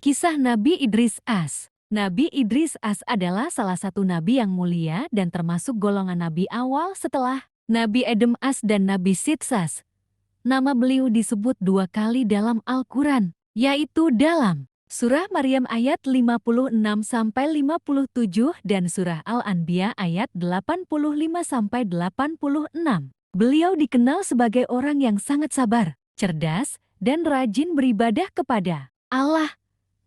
Kisah Nabi Idris As. Nabi Idris As adalah salah satu nabi yang mulia dan termasuk golongan nabi awal setelah Nabi Adam As dan Nabi Sitsas. Nama beliau disebut dua kali dalam Al-Quran, yaitu dalam Surah Maryam ayat 56-57 dan Surah Al-Anbiya ayat 85-86. Beliau dikenal sebagai orang yang sangat sabar, cerdas, dan rajin beribadah kepada Allah.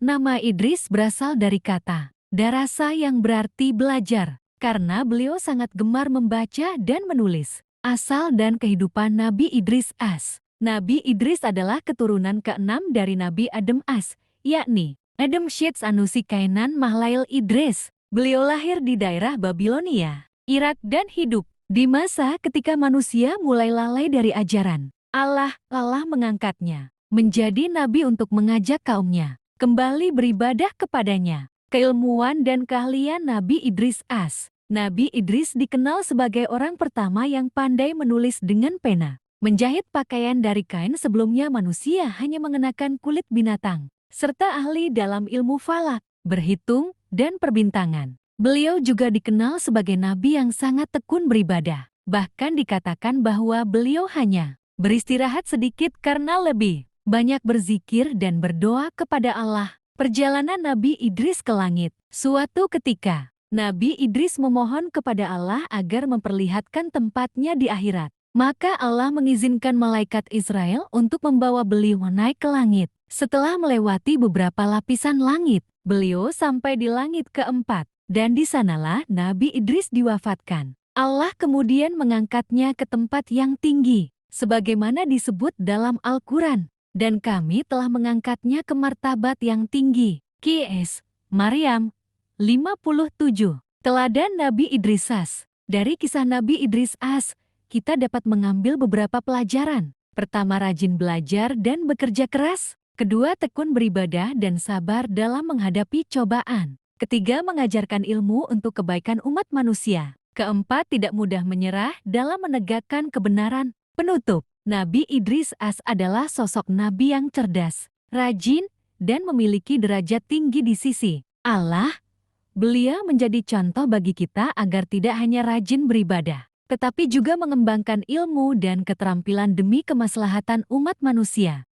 Nama Idris berasal dari kata darasa yang berarti belajar, karena beliau sangat gemar membaca dan menulis. Asal dan kehidupan Nabi Idris As. Nabi Idris adalah keturunan ke-6 dari Nabi Adam As, yakni Adam Syeds Anusi Kainan Mahlail Idris. Beliau lahir di daerah Babilonia, Irak dan hidup di masa ketika manusia mulai lalai dari ajaran Allah. Allah mengangkatnya menjadi nabi untuk mengajak kaumnya kembali beribadah kepadanya. Keilmuan dan keahlian Nabi Idris As. Nabi Idris dikenal sebagai orang pertama yang pandai menulis dengan pena, menjahit pakaian dari kain sebelumnya manusia hanya mengenakan kulit binatang, serta ahli dalam ilmu falak, berhitung, dan perbintangan. Beliau juga dikenal sebagai nabi yang sangat tekun beribadah. Bahkan dikatakan bahwa beliau hanya beristirahat sedikit karena lebih banyak berzikir dan berdoa kepada Allah. Perjalanan Nabi Idris ke langit. Suatu ketika, Nabi Idris memohon kepada Allah agar memperlihatkan tempatnya di akhirat. Maka Allah mengizinkan malaikat Israel untuk membawa beliau naik ke langit. Setelah melewati beberapa lapisan langit, beliau sampai di langit keempat. Dan di sanalah Nabi Idris diwafatkan. Allah kemudian mengangkatnya ke tempat yang tinggi, sebagaimana disebut dalam Al-Quran. Dan kami telah mengangkatnya ke martabat yang tinggi. Qs. Maryam 57. Teladan Nabi Idris As. Dari kisah Nabi Idris As, kita dapat mengambil beberapa pelajaran. Pertama, rajin belajar dan bekerja keras. Kedua, tekun beribadah dan sabar dalam menghadapi cobaan. Ketiga, mengajarkan ilmu untuk kebaikan umat manusia. Keempat, tidak mudah menyerah dalam menegakkan kebenaran. Penutup. Nabi Idris As adalah sosok nabi yang cerdas, rajin, dan memiliki derajat tinggi di sisi Allah. Beliau menjadi contoh bagi kita agar tidak hanya rajin beribadah, tetapi juga mengembangkan ilmu dan keterampilan demi kemaslahatan umat manusia.